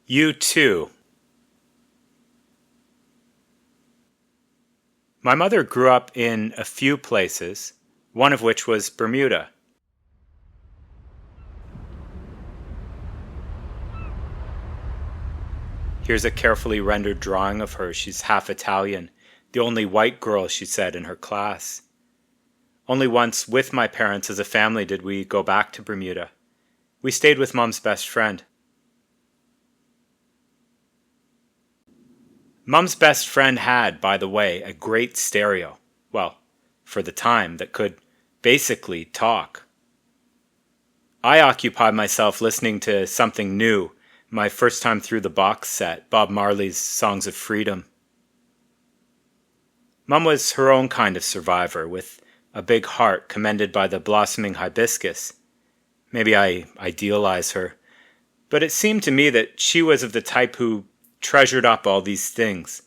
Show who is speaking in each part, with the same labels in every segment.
Speaker 1: You too. My mother grew up in a few places, one of which was Bermuda. Here's a carefully rendered drawing of her. She's half Italian, the only white girl, she said, in her class. Only once with my parents as a family did we go back to Bermuda. We stayed with Mom's best friend. Mom's best friend had, by the way, a great stereo. Well, for the time, that could basically talk. I occupied myself listening to something new, my first time through the box set, Bob Marley's Songs of Freedom. Mom was her own kind of survivor, with a big heart commended by the blossoming hibiscus. Maybe I idealize her, but it seemed to me that she was of the type who treasured up all these things,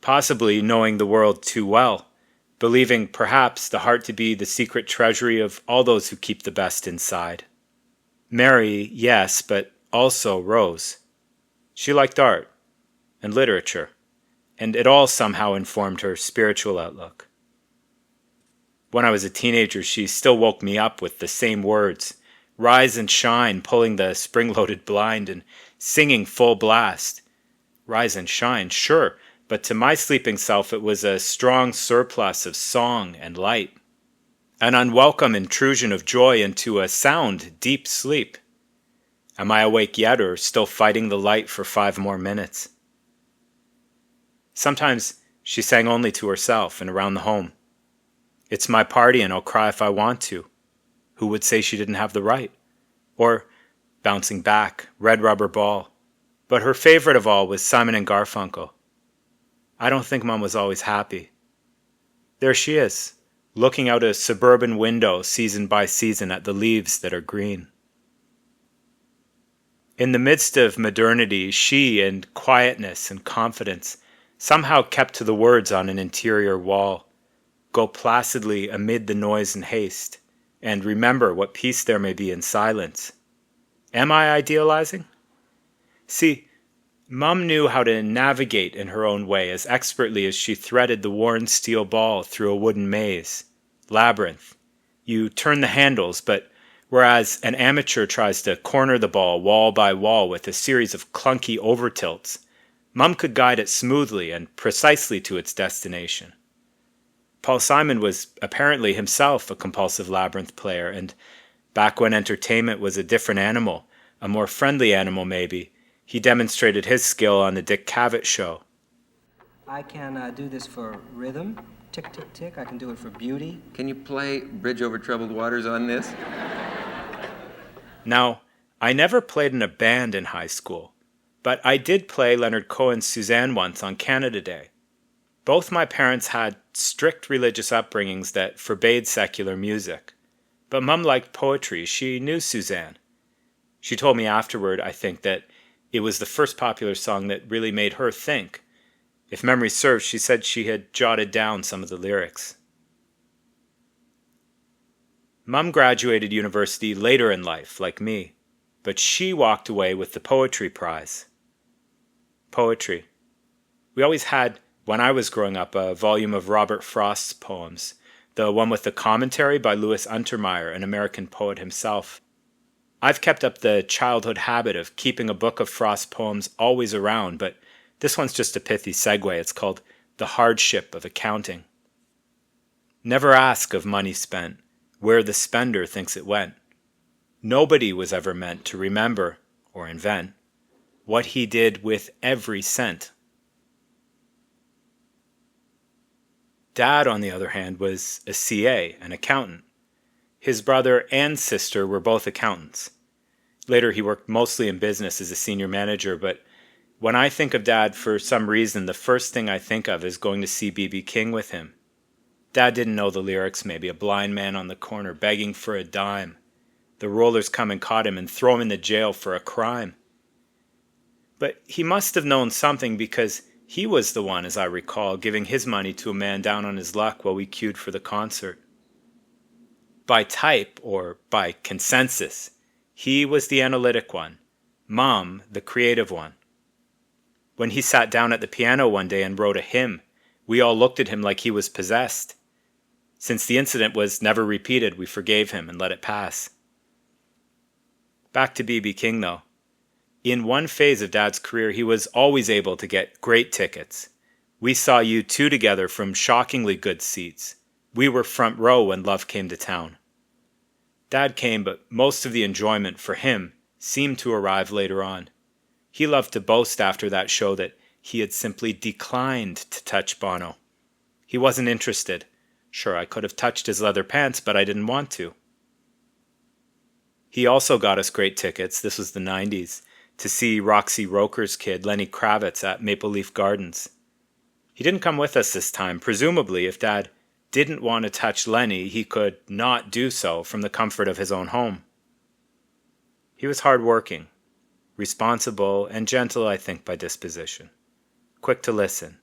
Speaker 1: possibly knowing the world too well, believing perhaps the heart to be the secret treasury of all those who keep the best inside. Mary, yes, but also Rose. She liked art and literature, and it all somehow informed her spiritual outlook. When I was a teenager, she still woke me up with the same words, rise and shine, pulling the spring-loaded blind and singing full blast. Rise and shine, sure, but to my sleeping self it was a strong surplus of song and light, an unwelcome intrusion of joy into a sound, deep sleep. Am I awake yet, or still fighting the light for 5 more minutes? Sometimes she sang only to herself and around the home. It's my party and I'll cry if I want to. Who would say she didn't have the right? Or, bouncing back, Red Rubber Ball. But her favorite of all was Simon and Garfunkel. I don't think Mom was always happy. There she is, looking out a suburban window season by season at the leaves that are green. In the midst of modernity, she, in quietness and confidence, somehow kept to the words on an interior wall. Go placidly amid the noise and haste, and remember what peace there may be in silence. Am I idealizing? See, Mom knew how to navigate in her own way as expertly as she threaded the worn steel ball through a wooden maze, labyrinth. You turn the handles, but whereas an amateur tries to corner the ball wall by wall with a series of clunky overtilts, Mom could guide it smoothly and precisely to its destination. Paul Simon was apparently himself a compulsive labyrinth player, and back when entertainment was a different animal, a more friendly animal maybe, he demonstrated his skill on the Dick Cavett show.
Speaker 2: I can do this for rhythm, tick, tick, tick. I can do it for beauty.
Speaker 3: Can you play Bridge Over Troubled Waters on this?
Speaker 1: Now, I never played in a band in high school, but I did play Leonard Cohen's Suzanne once on Canada Day. Both my parents had strict religious upbringings that forbade secular music, but Mum liked poetry. She knew Suzanne. She told me afterward, I think, that it was the first popular song that really made her think. If memory serves, she said she had jotted down some of the lyrics. Mum graduated university later in life, like me, but she walked away with the poetry prize. Poetry. We always had, when I was growing up, a volume of Robert Frost's poems, the one with the commentary by Louis Untermeyer, an American poet himself. I've kept up the childhood habit of keeping a book of Frost poems always around, but this one's just a pithy segue. It's called The Hardship of Accounting. Never ask of money spent, where the spender thinks it went. Nobody was ever meant to remember, or invent, what he did with every cent. Dad, on the other hand, was a CA, an accountant. His brother and sister were both accountants. Later, he worked mostly in business as a senior manager, but when I think of Dad, for some reason, the first thing I think of is going to see B.B. King with him. Dad didn't know the lyrics, maybe a blind man on the corner begging for a dime. The rollers come and caught him and throw him in the jail for a crime. But he must have known something because he was the one, as I recall, giving his money to a man down on his luck while we queued for the concert. By type, or by consensus, he was the analytic one, Mom the creative one. When he sat down at the piano one day and wrote a hymn, we all looked at him like he was possessed. Since the incident was never repeated, we forgave him and let it pass. Back to B.B. King, though. In one phase of Dad's career, he was always able to get great tickets. We saw U2 together from shockingly good seats. We were front row when Love Came to Town. Dad came, but most of the enjoyment for him seemed to arrive later on. He loved to boast after that show that he had simply declined to touch Bono. He wasn't interested. Sure, I could have touched his leather pants, but I didn't want to. He also got us great tickets, this was the 90s, to see Roxy Roker's kid, Lenny Kravitz, at Maple Leaf Gardens. He didn't come with us this time. Presumably, if Dad didn't want to touch Lenny, he could not do so from the comfort of his own home. He was hard-working, responsible, and gentle, I think, by disposition. Quick to listen.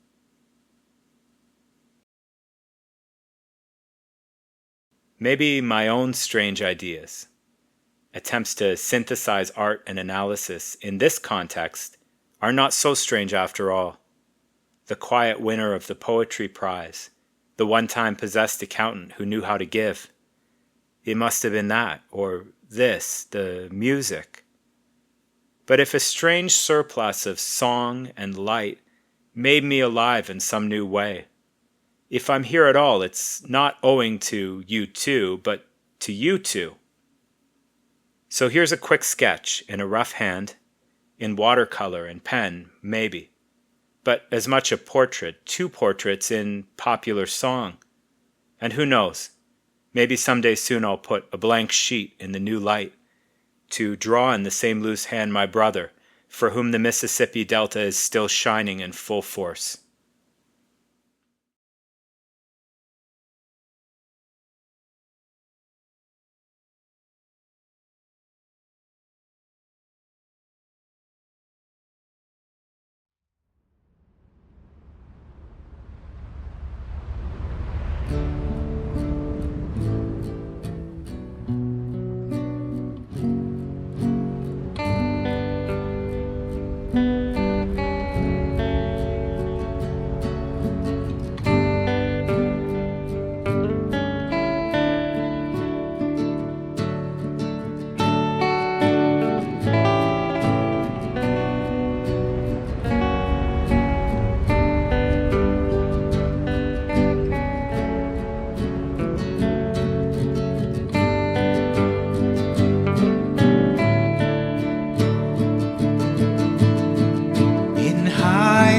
Speaker 1: Maybe my own strange ideas, attempts to synthesize art and analysis in this context, are not so strange after all. The quiet winner of the Poetry Prize, the one-time possessed accountant who knew how to give. It must have been that, or this, the music. But if a strange surplus of song and light made me alive in some new way, if I'm here at all, it's not owing to U2, but to you two. So here's a quick sketch in a rough hand, in watercolor and pen, maybe. But as much a portrait, 2 portraits in popular song. And who knows, maybe someday soon I'll put a blank sheet in the new light to draw in the same loose hand my brother, for whom the Mississippi Delta is still shining in full force.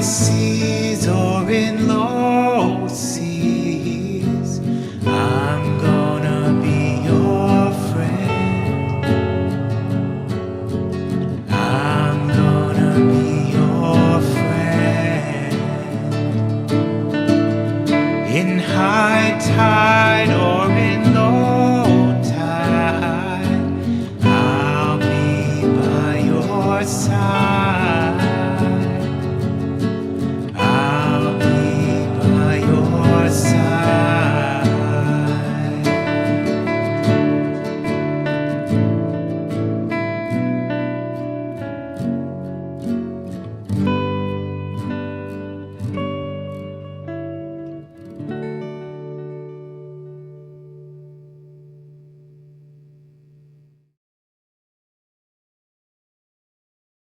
Speaker 4: Seas or in low seas, I'm gonna be your friend. I'm gonna be your friend. In high tide or in low tide, I'll be by your side.